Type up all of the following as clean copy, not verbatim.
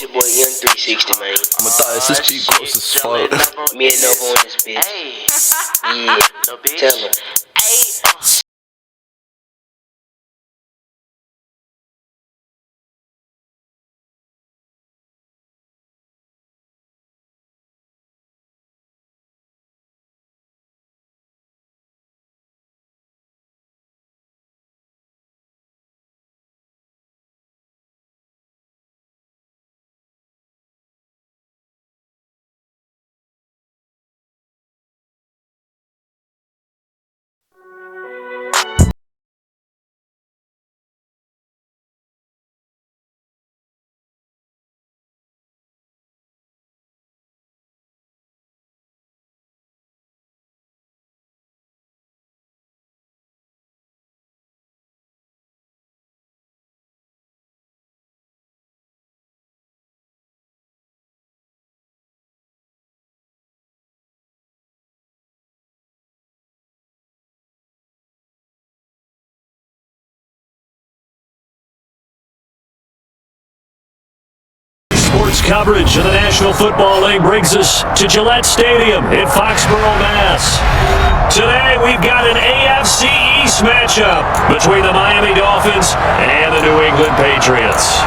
Your boy Young 360, man. Matthias, this cheek gross as fuck. Me and Nova on this bitch. Yeah, tell him. Sports coverage of the National Football League brings us to Gillette Stadium in Foxborough, Mass. Today we've got an AFC East matchup between the Miami Dolphins and the New England Patriots.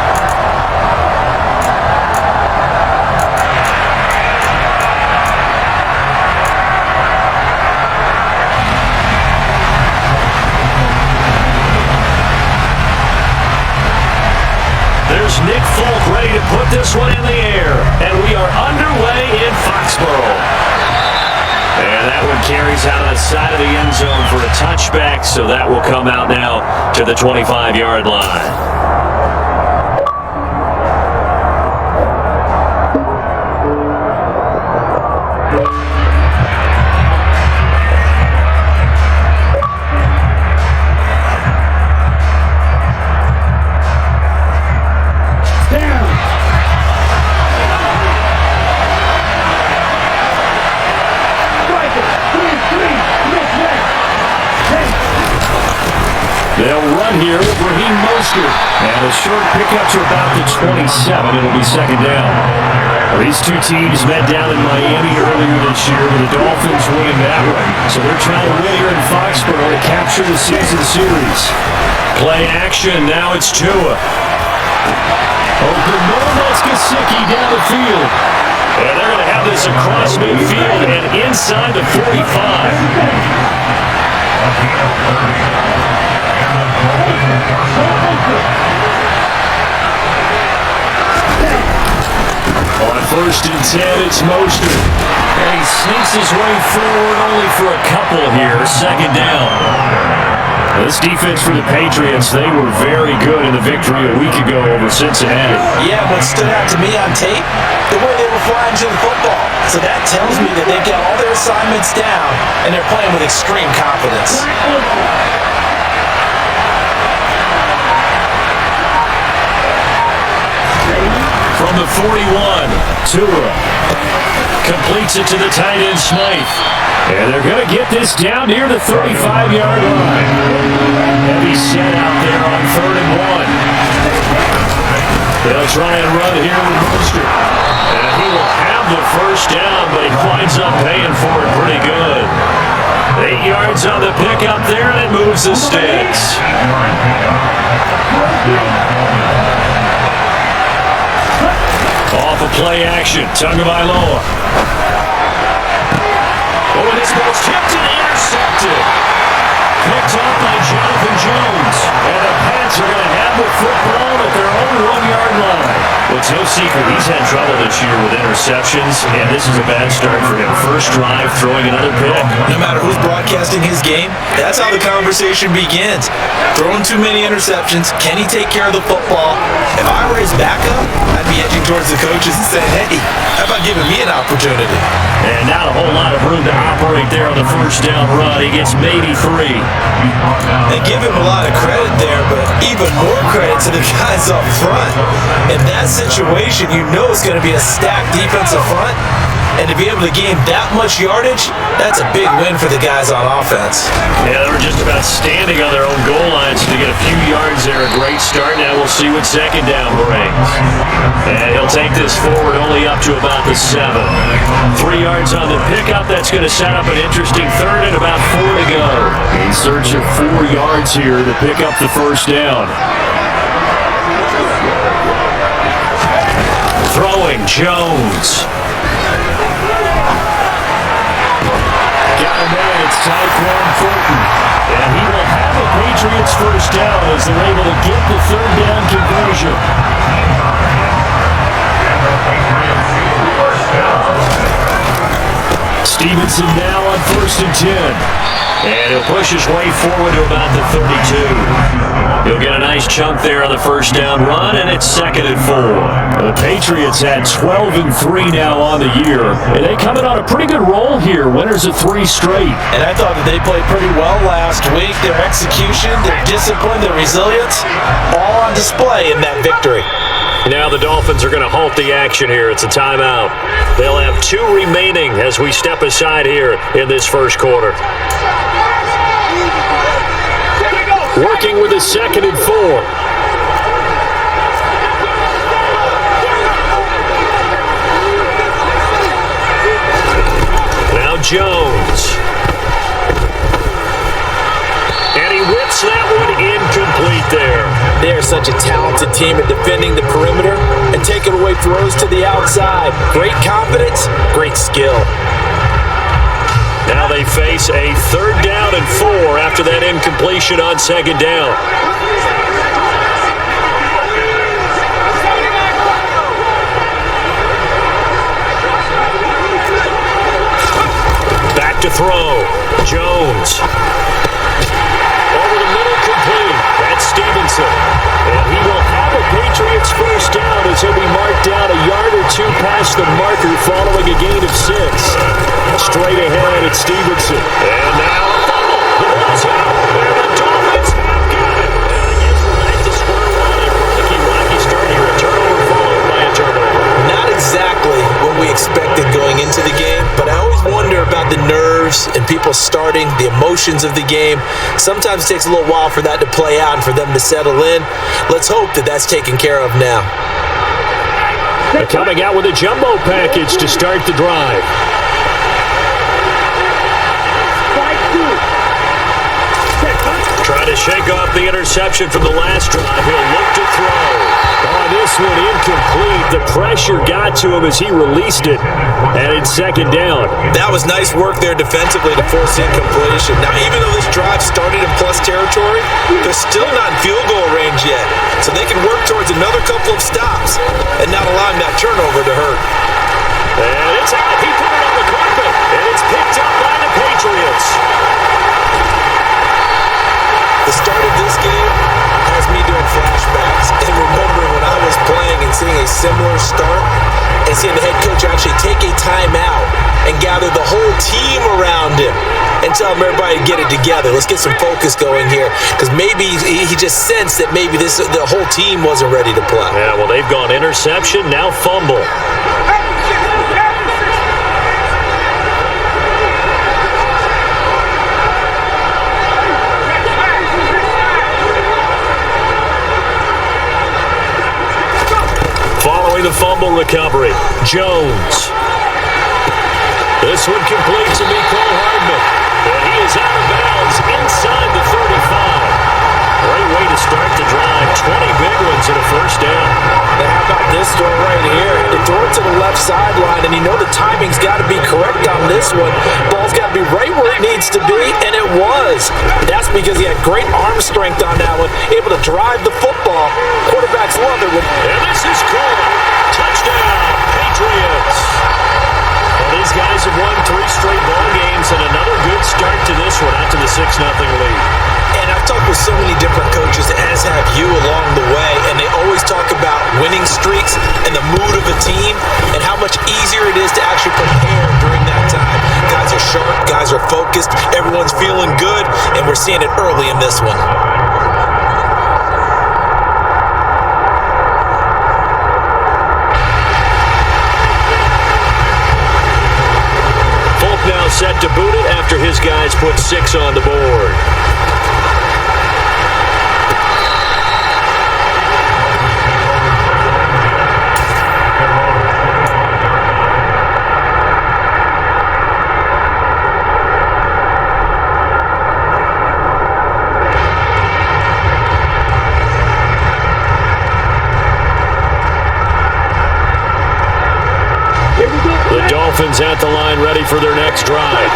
There's Nick Folk ready to put this one in the air, and we are underway in Foxborough. And that one carries out on the side of the end zone for a touchback, so that will come out now to the 25-yard line. They'll run here with Raheem Mostert. And a short pickup to about the 27. It'll be second down. These two teams met down in Miami earlier this year with the Dolphins winning that one. So they're trying to win here in Foxborough to capture the season series. Play action. Now it's Tua. Open Norris Gesicki down the field. And they're going to have this across midfield and inside the 45. On first and 10, it's Mostert. And he sneaks his way forward only for a couple here. Second down. This defense for the Patriots, they were very good in the victory a week ago over Cincinnati. Yeah, what stood out to me on tape, the way they were flying to the football. So that tells me that they've got all their assignments down, and they're playing with extreme confidence. From the 41, Tua completes it to the tight end Smythe. And they're going to get this down near the 35-yard line. Heavy set out there on 3rd and 1. They'll try and run here with Mostert. And he will have the first down, but he winds up paying for it pretty good. 8 yards on the pickup there, and it moves the sticks. Off of play action, Tagovailoa. Oh, and this ball's tipped and intercepted. Picked up by Jonathan Jones. And the Pats are going to have the football at their own 1-yard line. Well, it's no secret he's had trouble this year with interceptions, and this is a bad start for him. First drive, throwing another pick. No matter who's broadcasting his game, that's how the conversation begins. Throwing too many interceptions, can he take care of the football? If I were his backup, I'd be edging towards the coaches and saying, hey, how about giving me an opportunity? And not a whole lot of room to operate there on the first down run. He gets maybe 3. They give him a lot of credit there, but even more credit to the guys up front. In that situation, you know it's going to be a stacked defensive front. And to be able to gain that much yardage, that's a big win for the guys on offense. Yeah, they were just about standing on their own goal line, so to get a few yards there, a great start. Now we'll see what second down brings. And he'll take this forward only up to about the 7. 3 yards on the pickup. That's going to set up an interesting third and about 4 to go. In search of 4 yards here to pick up the first down. Throwing, Jones. Got him there, it's Tyquan Thornton. And he will have a Patriots first down as they're able to get the third down conversion. Stevenson now on 1st and 10. And he'll push his way forward to about the 32. He'll get a nice chunk there on the first down run, and it's 2nd and 4. The Patriots had 12 and 3 now on the year, and they coming on a pretty good roll here. Winners of 3 straight. And I thought that they played pretty well last week. Their execution, their discipline, their resilience, all on display in that victory. Now the Dolphins are going to halt the action here. It's a timeout. They'll have 2 remaining as we step aside here in this first quarter. Working with a 2nd and 4. Now Jones. And he whips that one incomplete there. They are such a talented team at defending the perimeter and taking away throws to the outside. Great confidence, great skill. Now they face a 3rd down and 4 after that incompletion on 2nd down. Back to throw. Jones. Over the middle, complete. That's Stevenson. And he will have a Patriots first down as he'll be marked down a yard or 2 past the marker following a gain of 6. Straight ahead, it's Stevenson. And now a fumble. The ball's out. And the Dolphins have got it. And I guess we're back to square one. A rocky start here. A turnover followed by a turnover. Not exactly what we expected going into the game, but I always wonder about the nerves and people starting, the emotions of the game. Sometimes it takes a little while for that to play out and for them to settle in. Let's hope that that's taken care of now. They're coming out with a jumbo package to start the drive. Trying to shake off the interception from the last drive. He'll look to throw. Oh, this one incomplete. The pressure got to him as he released it. And it's 2nd down. That was nice work there defensively to force incompletion. Now, even though this drive started in plus territory, they're still not in field goal range yet. So they can work towards another couple of stops and not allowing that turnover to hurt. And it's out. He put it on the carpet. And it's picked up by the Patriots. The start of this game has me doing flashbacks and remembering when I was playing and seeing a similar start and seeing the head coach actually take a timeout and gather the whole team around him and tell him everybody to get it together. Let's get some focus going here because maybe he just sensed that maybe the whole team wasn't ready to play. Yeah, well, they've gone interception, now fumble. The fumble recovery. Jones. This one complete to Mecole Hardman. And he is out of bounds inside the 35. Great way to start the drive. 20 big ones and a first down. Now how about this throw right here? They throw it to the left sideline, and you know the timing's got to be correct on this one. Ball's got to be right where it needs to be, and it was. That's because he had great arm strength on that one, able to drive the football. Quarterbacks love it. And this is caught. Touchdown, Patriots. Well, these guys have won 3 straight ball games and another good start to this one after the 6-0 lead. And I've talked with so many different coaches, as have you along the way, and they always talk about winning streaks and the mood of a team and how much easier it is to actually prepare during that time. Guys are sharp, guys are focused, everyone's feeling good, and we're seeing it early in this one. set to boot it after his guys put 6 on the board. The Dolphins at the line, ready for their next drive.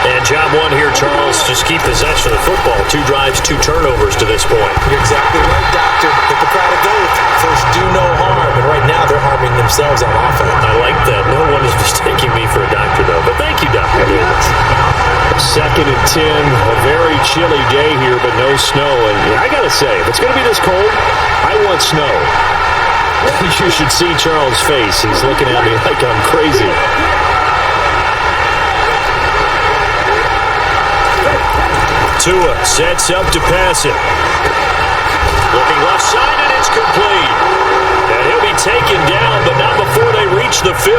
And job one here, Charles, just keep possession of the football. 2 drives, 2 turnovers to this point. You're exactly right, Doctor. Hippocratic oath. First, do no harm. And right now, they're harming themselves on offense. I like that. No one is mistaking me for a doctor, though. But thank you, Dr. Davis. 2nd and 10. A very chilly day here, but no snow. And I got to say, if it's going to be this cold, I want snow. You should see Charles' face. He's looking at me like I'm crazy. Tua sets up to pass it. Looking left side, and it's complete. And he'll be taken down, but not before they reach the 50.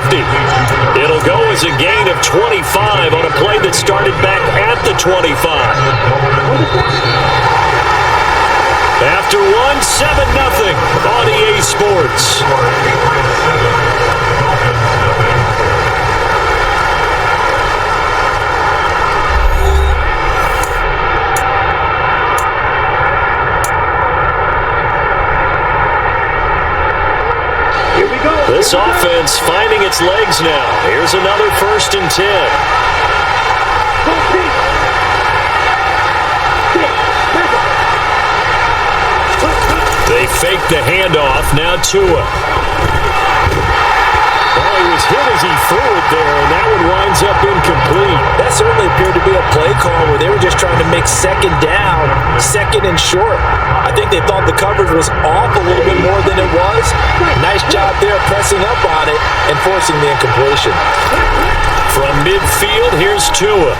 It'll go as a gain of 25 on a play that started back at the 25. After 1, 7-0 on EA Sports. Here we go. This offense finding its legs now. Here's another 1st and 10. They fake the handoff. Now Tua. Well, he was hit as he threw it there, and that one winds up incomplete. That certainly appeared to be a play call where they were just trying to make 2nd down, 2nd and short. I think they thought the coverage was off a little bit more than it was. Nice job there pressing up on it and forcing the incompletion. From midfield, here's Tua.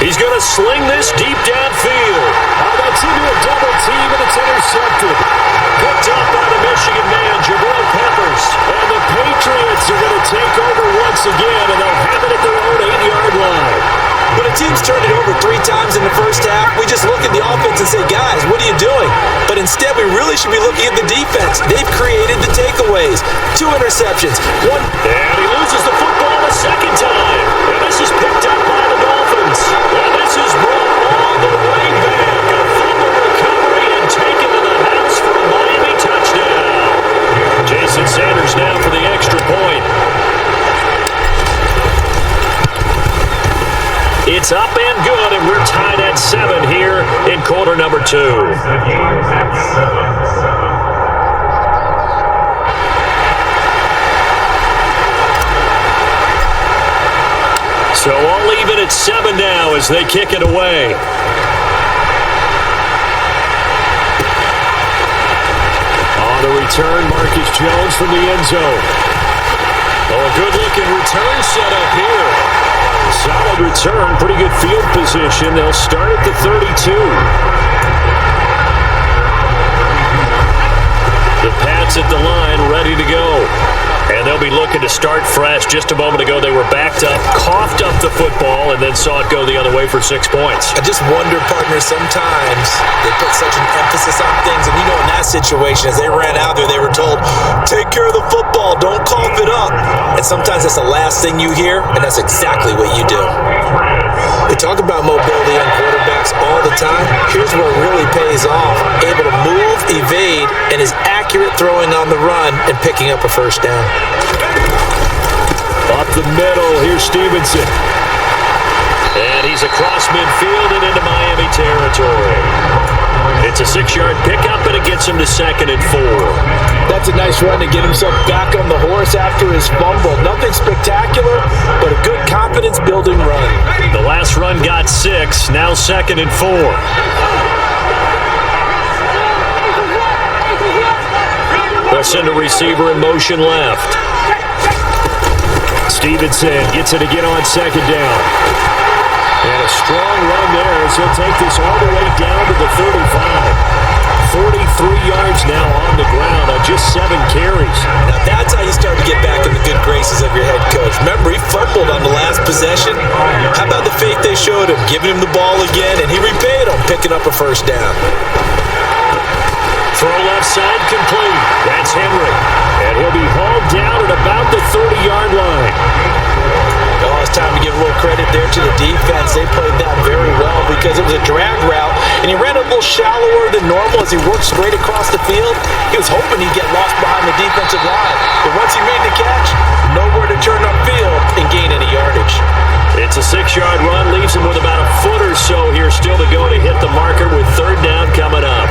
He's going to sling this deep downfield. That's into a double team, and it's intercepted. Picked up by the Michigan man, Jabril Peppers. And the Patriots are going to take over once again, and they'll have it at their own 8-yard line. When a team's turned it over 3 times in the first half, we just look at the offense and say, guys, what are you doing? But instead, we really should be looking at the defense. They've created the takeaways. 2 interceptions. 1. And he loses the football a 2nd time. And this is picked up by the Dolphins. And this is brought all the way back. A fumble recovery and taken to the house for a Miami touchdown. Jason Sanders now for the extra point. It's up and good, and we're tied at 7 here in quarter number 2. So all even at 7 now as they kick it away. On the return, Marcus Jones from the end zone. Oh, a good-looking return set up here. Solid return, pretty good field position. They'll start at the 32. The Pats at the line, ready to go. And they'll be looking to start fresh. Just a moment ago, they were backed up, coughed up the football, and then saw it go the other way for 6 points. I just wonder, partner, sometimes they put such an emphasis on things. And, in that situation, as they ran out there, they were told, take care of the football, don't cough it up. And sometimes that's the last thing you hear, and that's exactly what you do. We talk about mobility on quarterbacks all the time. Here's where it really pays off. Able to move, evade, and is accurate throwing on the run and picking up a 1st down. Up the middle, here's Stevenson. And he's across midfield and into Miami territory. It's a 6-yard pickup, and it gets him to 2nd and 4. That's a nice run to get himself back on the horse after his fumble. Nothing spectacular, but a good confidence-building run. The last run got 6, now 2nd and 4. They'll send a receiver in motion left. Stevenson gets it again on 2nd down. And a strong run there as he'll take this all the way down to the 35. 43 yards now on the ground on just 7 carries. Now that's how you start to get back in the good graces of your head coach. Remember, he fumbled on the last possession. giving him the ball again, and he repaid him, picking up a first down. Throw left side complete. That's Henry. And he'll be hauled down at about the 30-yard line. Oh, it's time to give a little credit there to the defense. They played that very well because it was a drag route, and he ran a little shallower than normal as he worked straight across the field. He was hoping he'd get lost behind the defensive line. But once he made the catch, nowhere to turn upfield and gain any yardage. It's a 6-yard run, leaves him with about a foot or so here still to go to hit the marker with third down coming up.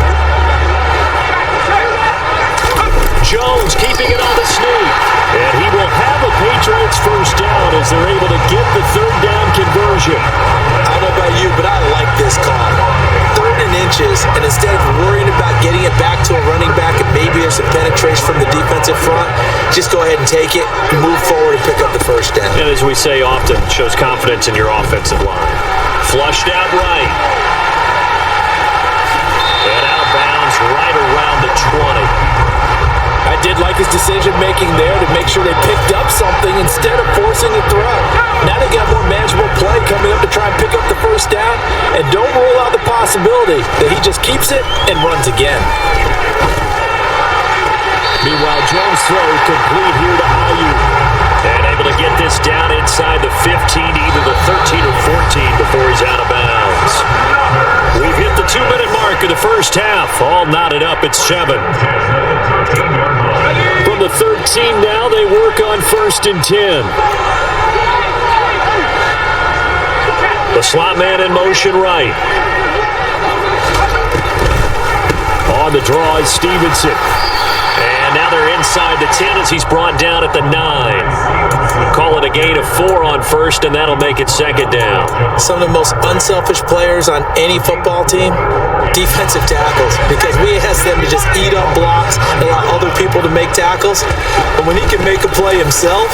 Jones keeping it on the sneak. And he will have a Patriots first down as they're able to get the third down conversion. I don't know about you, but I like this call. 3rd and inches, and instead of worrying about getting it back to a running back and maybe there's some penetration from the defensive front, just go ahead and take it, move forward, and pick up the first down. And as we say often, shows confidence in your offensive line. Flushed out right. And out of bounds right around the 20. I did like his decision-making there to make sure they picked up something instead of forcing the throw. Now they got more manageable play coming up to try and pick up the first down, and don't rule out the possibility that he just keeps it and runs again. Meanwhile, Jones' throw complete here to Ayuk. And able to get this down inside the 15 to either the 13 or 14 before he's out of bounds. We've hit the 2-minute mark of the first half. All knotted up at 7. From the 13 now, they work on 1st and 10. The slot man in motion right. On the draw is Stevenson. And now they're inside the 10 as he's brought down at the 9. Call it a gain of 4 on 1st, and that'll make it 2nd down. Some of the most unselfish players on any football team, defensive tackles, because we ask them to just eat up blocks and allow other people to make tackles. But when he can make a play himself,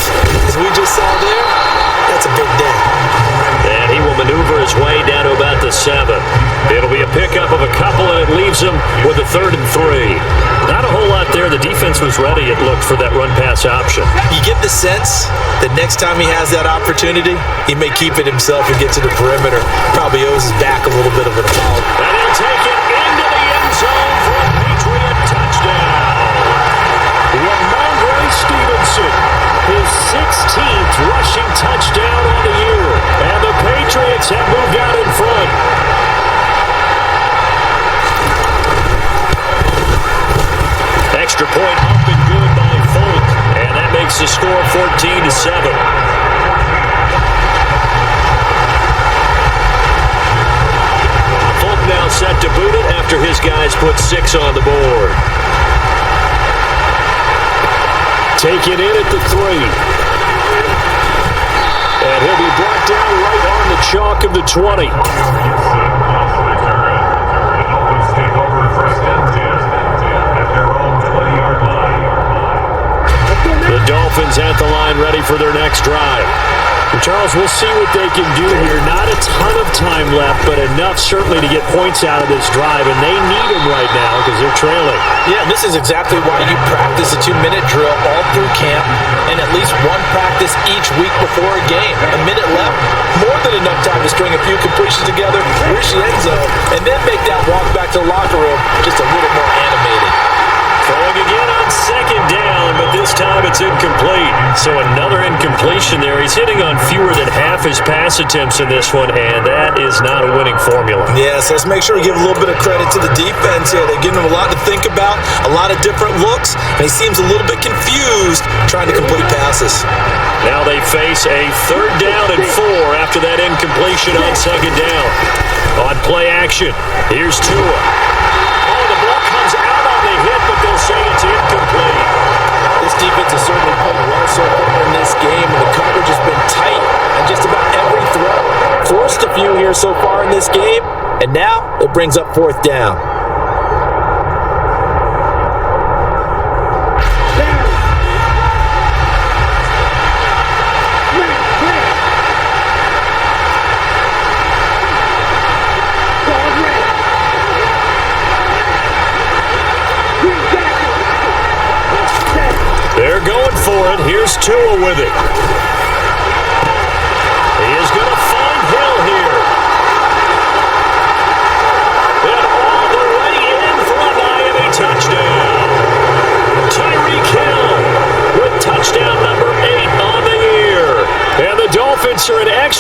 as we just saw there, that's a big day. And he will maneuver his way down to about the 7. It'll be a pickup of a couple, and it leaves him with a 3rd and 3. Not a whole lot there. The defense was ready, it looked, for that run-pass option. You get the sense that next time he has that opportunity, he may keep it himself and get to the perimeter. Probably owes his back a little bit of an apology. And he'll take it into the end zone for a Patriot touchdown. Ramondre Stevenson, his 16th rushing touchdown on the year. And the Patriots have moved out in front. Extra point up and good by Folk. And that makes the score 14 to 7. Folk now set to boot it after his guys put 6 on the board. Taken in at the 3. And he'll be brought down right on the chalk of the 20. The Dolphins at the line ready for their next drive. And Charles, we'll see what they can do here. Not a ton of time left, but enough certainly to get points out of this drive, and they need them right now because they're trailing. Yeah, this is exactly why you practice a 2-minute drill all through camp and at least one practice each week before a game. A minute left, more than enough time to string a few completions together, reach the end zone, and then make that walk back to the locker room just a little more animated. Throwing again on 2nd down, but this time it's incomplete. So another incompletion there. He's hitting on fewer than half his pass attempts in this one, and that is not a winning formula. Yeah, so let's make sure we give a little bit of credit to the defense here. They're giving him a lot to think about, a lot of different looks, and he seems a little bit confused trying to complete passes. Now they face a 3rd down and 4 after that incompletion on 2nd down. On play action, here's Tua. Oh, the ball comes out on the hit, but they'll say it's incomplete. This defense has certainly played well so far in this game, and the coverage has been tight on just about every throw. Forced a few here so far in this game, and now it brings up 4th down. They're going for it. Here's Tua with it. He is going to find Hill here.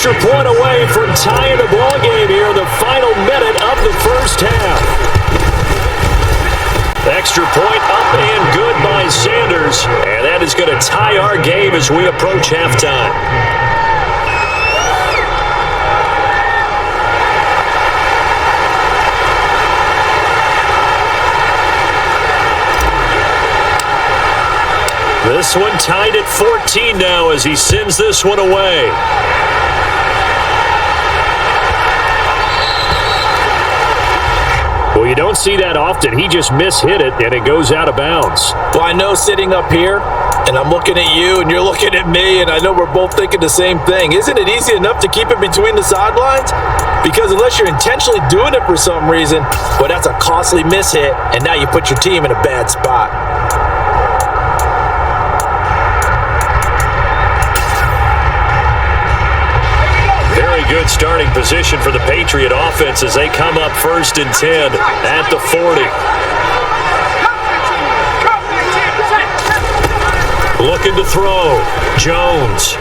extra point away from tying the ball game here in the final minute of the first half. Extra point up and good by Sanders, and that is going to tie our game as we approach halftime. This one tied at 14 now as he sends this one away. Well, you don't see that often. He just mishit it, and it goes out of bounds. Well, I know sitting up here, and I'm looking at you, and you're looking at me, and I know we're both thinking the same thing. Isn't it easy enough to keep it between the sidelines? Because unless you're intentionally doing it for some reason, well, that's a costly mishit, and now you put your team in a bad spot. Good starting position for the Patriot offense as they come up 1st and 10 at the 40. Looking to throw. Jones.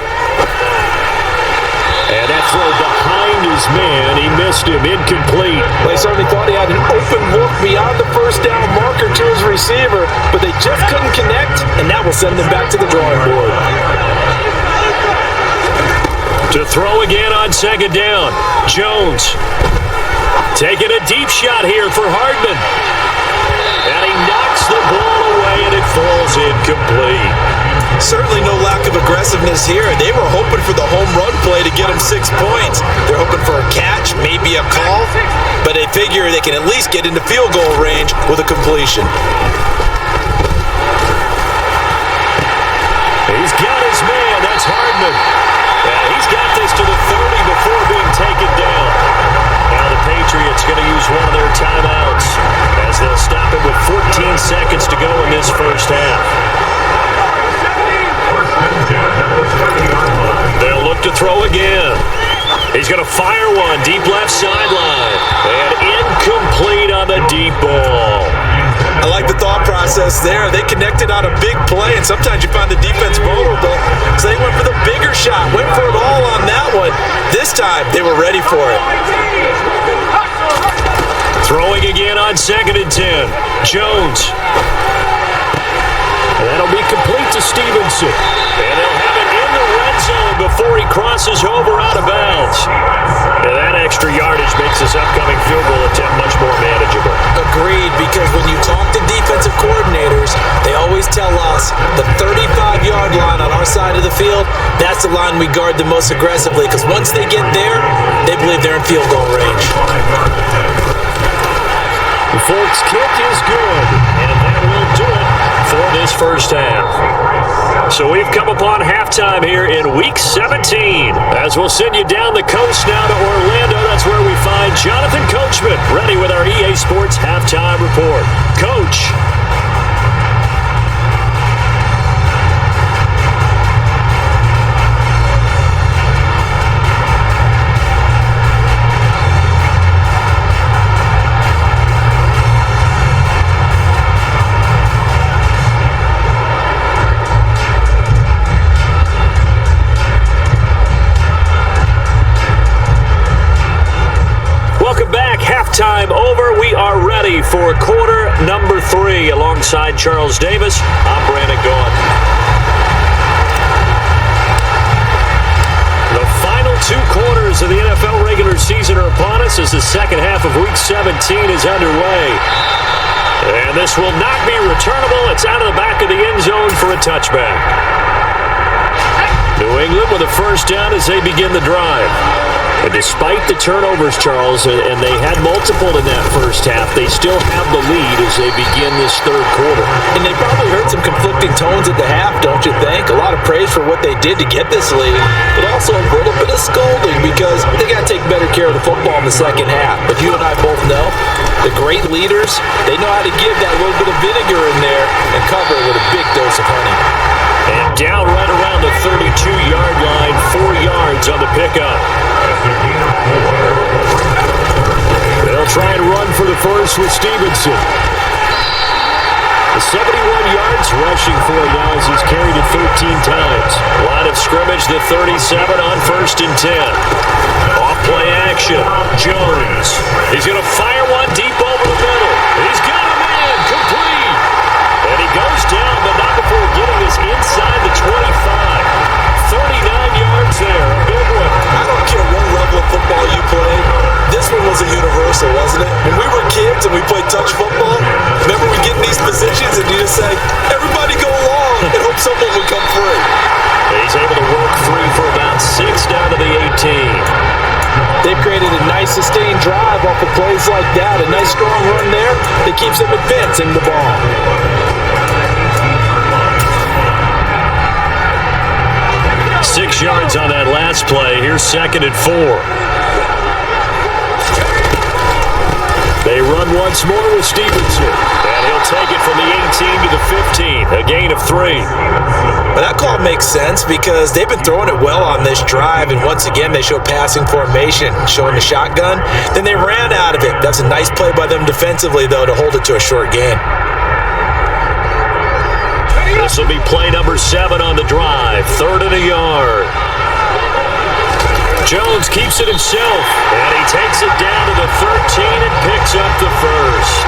And that throw behind his man. He missed him. Incomplete. They certainly thought he had an open look beyond the first down marker to his receiver, but they just couldn't connect, and that will send them back to the drawing board. To throw again on 2nd down. Jones taking a deep shot here for Hardman. And he knocks the ball away, and it falls incomplete. Certainly no lack of aggressiveness here. They were hoping for the home run play to get them 6 points. They're hoping for a catch, maybe a call, but they figure they can at least get into field goal range with a completion. He's got his man. That's Hardman. He's got this to the 30 before being taken down. Now the Patriots going to use one of their timeouts as they'll stop it with 14 seconds to go in this first half. They'll look to throw again. He's going to fire one deep left sideline. And incomplete on the deep ball. I like the thought process there. They connected on a big play, and sometimes you find the defense vulnerable. So they went for the bigger shot, went for it all on that one. This time, they were ready for it. Throwing again on 2nd and 10. Jones. And that'll be complete to Stevenson. And he'll have it in the red zone before he crosses over out of bounds. And that extra yardage makes this upcoming field goal attempt much more manageable. Agreed, because when you talk to defensive coordinators, they always tell us the 35-yard line on our side of the field, that's the line we guard the most aggressively, because once they get there, they believe they're in field goal range. The Folks kick is good, and that will do it for this first half. So we've come upon halftime here in Week 17. As we'll send you down the coast now to Orlando, that's where we find Jonathan Coachman ready with our EA Sports Halftime Report. Coach. Time over. We are ready for quarter number 3. Alongside Charles Davis, I'm Brandon Gaughan. The final 2 quarters of the NFL regular season are upon us as the second half of Week 17 is underway. And this will not be returnable. It's out of the back of the end zone for a touchback. New England with a first down as they begin the drive. And despite the turnovers, Charles, and they had multiple in that first half, they still have the lead as they begin this third quarter. And they probably heard some conflicting tones at the half, don't you think? A lot of praise for what they did to get this lead, but also a little bit of scolding because they got to take better care of the football in the second half. But you and I both know the great leaders, they know how to give that little bit of vinegar in there and cover it with a big dose of honey. And down right around the 32-yard line, 4 yards on the pickup. They'll try and run for the first with Stevenson. The 71 yards rushing for him now as he's carried it 13 times. Line of scrimmage, the 37 on 1st 1st and 10. Off play action. Jones. He's going to fire one deep over the middle. He's got him in. Complete. And he goes down, but not before getting this inside the 25. 39 yards there. A big one. I don't care what level of football you play. This one was a universal, wasn't it? When we were kids and we played touch football, remember we get in these positions and you just say, everybody go along and hope someone would come free. He's able to work free for about 6 down to the 18. They've created a nice sustained drive off of plays like that. A nice strong run there that keeps them advancing the ball. 6 yards on that last play. Here's 2nd and 4. They run once more with Stevenson. And he'll take it from the 18 to the 15. A gain of 3. Well, that call makes sense because they've been throwing it well on this drive, and once again they show passing formation, showing the shotgun. Then they ran out of it. That's a nice play by them defensively, though, to hold it to a short gain. This will be play number 7 on the drive. 3rd and a yard. Jones keeps it himself, and he takes it down to the 13 and picks up the first.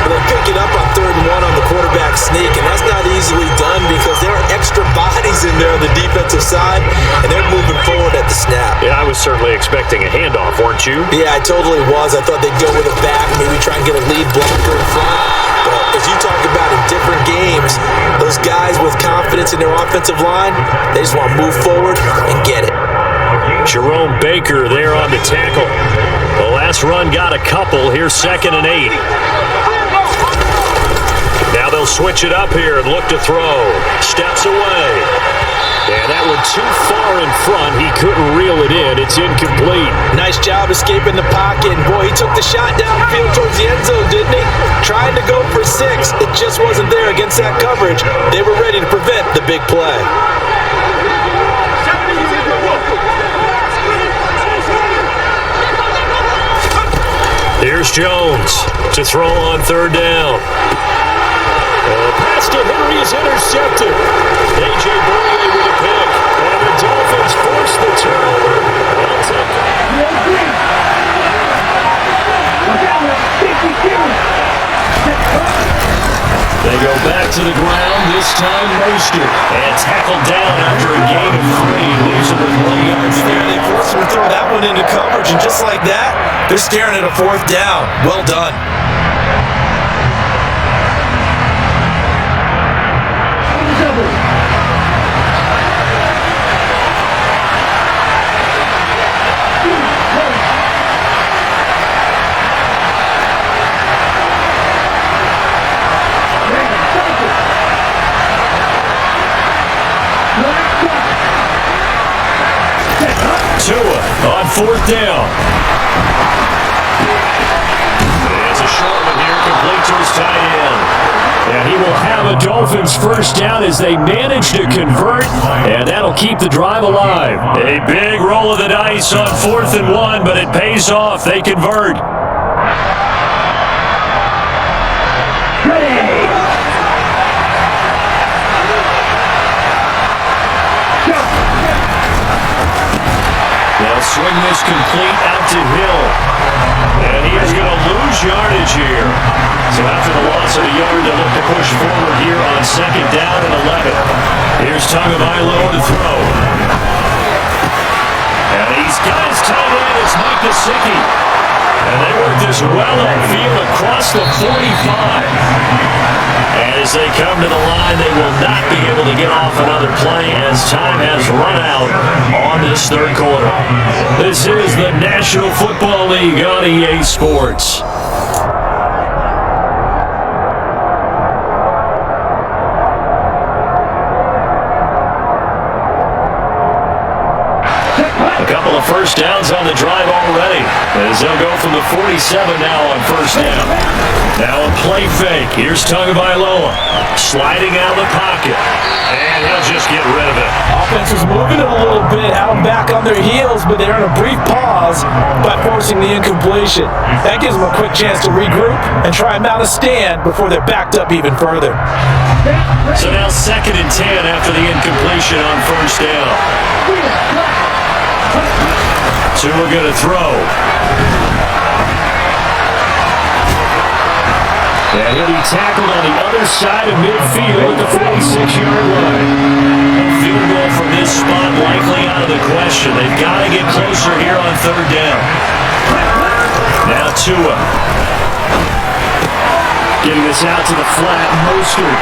They pick it up on 3rd and 1 on the quarterback sneak, and that's not easily done because there are extra bodies in there on the defensive side, and they're moving forward at the snap. Yeah, I was certainly expecting a handoff, weren't you? Yeah, I totally was. I thought they'd go with a back, maybe try and get a lead blocker in front. But as you talk about in different games, those guys with confidence in their offensive line, they just want to move forward and get it. Jerome Baker there on the tackle. The last run got a couple. Here's 2nd and 8. Now they'll switch it up here and look to throw. Steps away. And that one too far in front. He couldn't reel it in. It's incomplete. Nice job escaping the pocket. And boy, he took the shot downfield towards the end zone, didn't he? Trying to go for 6. It just wasn't there against that coverage. They were ready to prevent the big play. Here's Jones to throw on 3rd down. Pass to Henry is intercepted. A.J. Boye with a pick. And the Dolphins force the turnover. They go back to the ground, this time Mostert. And tackled down after a gain of 3. Leaves him with 1 yard there. They forced him to throw that one into coverage, and just like that, they're staring at a 4th down. Well done. Tua on 4th down. There's a short one here, complete to his tight end. And he will have a Dolphins first down as they manage to convert, and that'll keep the drive alive. A big roll of the dice on 4th and 1, but it pays off. They convert. They'll swing this complete out to Hill. And he is going to lose yardage here. So after the loss of a yard, they'll look to push forward here on 2nd down and 11. Here's Tagovailoa to throw. And he's got his tight end. It's Mike Gesicki. And they work this well upfield across the 45. And as they come to the line, they will not be able to get off another play as time has run out on this 3rd quarter. This is the National Football League on EA Sports. A couple of first downs on the drive already, as they'll go from the 47 now on 1st down. Now a play fake. Here's Tagovailoa sliding out of the pocket, and he'll just get rid of it. Offense is moving it a little bit, out and back on their heels, but they're in a brief pause by forcing the incompletion. That gives them a quick chance to regroup and try and mount a stand before they're backed up even further. So now 2nd and 10 after the incompletion on 1st down. Tua going to throw. And he'll be tackled on the other side of midfield at the 46-yard line. A field goal from this spot likely out of the question. They've got to get closer here on third down. Now Tua. Getting this out to the flat, Mostert.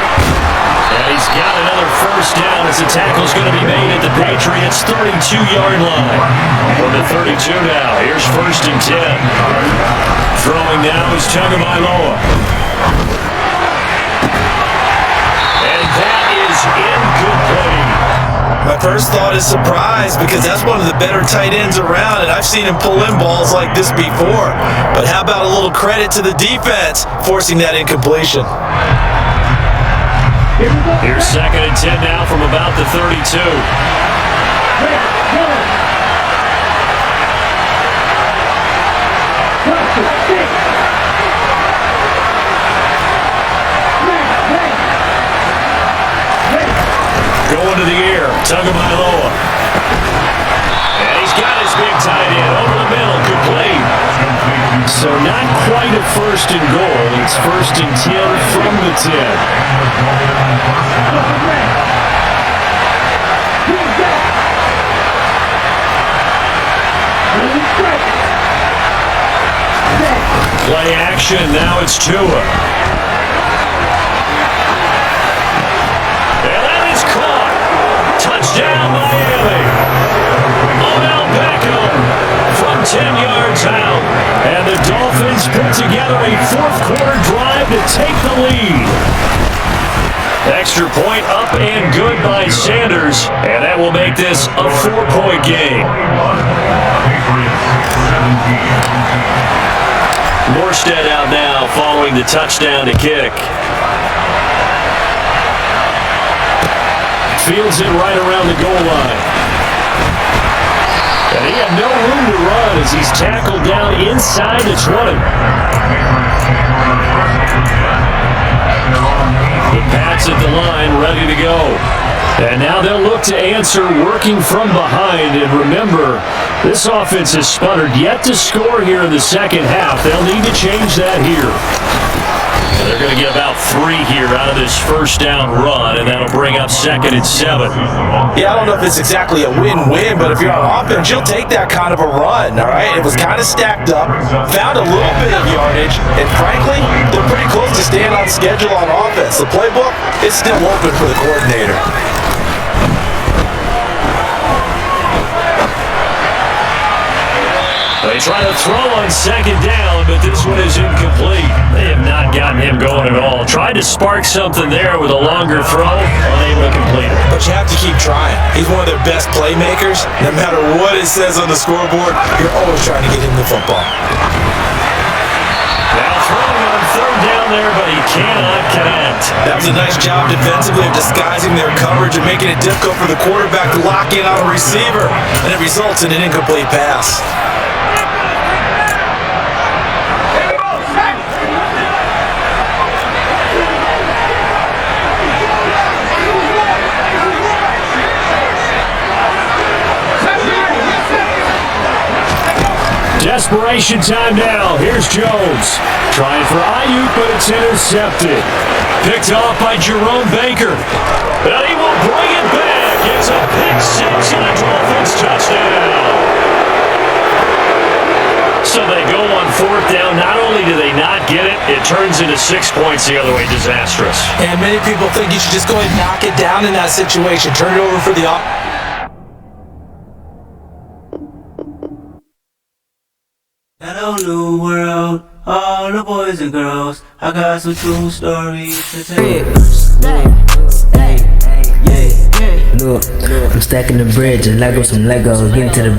And he's got another first down as the tackle's going to be made at the Patriots' 32-yard line. Or the 32 now. Here's 1st and 10. Throwing now is Tagovailoa. And that is incomplete. My first thought is surprise because that's one of the better tight ends around, and I've seen him pull in balls like this before. But how about a little credit to the defense forcing that incompletion? Here's 2nd and 10 now from about the 32. Going to the air, Tagovailoa. And he's got his big tight end over the middle, complete. So not quite a 1st and goal. It's 1st and 10 from the 10. Play action, now it's Tua. And that is caught. Touchdown, Miami. Odell Beckham from 10 yards out. And the Dolphins put together a 4th-quarter drive to take the lead. Extra point up and good by Sanders. And that will make this a 4-point game. Morstead out now following the touchdown to kick. Fields it right around the goal line. And he had no room to run as he's tackled down inside the 20. The Pats at the line, ready to go. And now they'll look to answer working from behind. And remember, this offense has sputtered yet to score here in the second half. They'll need to change that here. And they're going to get about 3 here out of this first down run, and that'll bring up 2nd and 7. Yeah, I don't know if it's exactly a win-win, but if you're on offense, you'll take that kind of a run, all right? It was kind of stacked up, found a little bit of yardage, and frankly, they're pretty close to staying on schedule on offense. The playbook is still open for the coordinator. They try to throw on 2nd down, but this one is incomplete. They have not gotten him going at all. Tried to spark something there with a longer throw, unable to complete it. But you have to keep trying. He's one of their best playmakers. No matter what it says on the scoreboard, you're always trying to get him the football. Now throwing on 3rd down there, but he cannot connect. That was a nice job defensively of disguising their coverage and making it difficult for the quarterback to lock in on a receiver, and it results in an incomplete pass. Desperation time now. Here's Jones. Trying for Ayuk, but it's intercepted. Picked off by Jerome Baker. And he will bring it back. It's a pick 6 and a Dolphins touchdown. So they go on 4th down. Not only do they not get it, it turns into 6 points the other way. Disastrous. And many people think you should just go ahead and knock it down in that situation. Turn it over for the Hello, new world, all the boys and girls. I got some true stories to tell. Look, I'm stacking the bread just like some Legos. Getting to the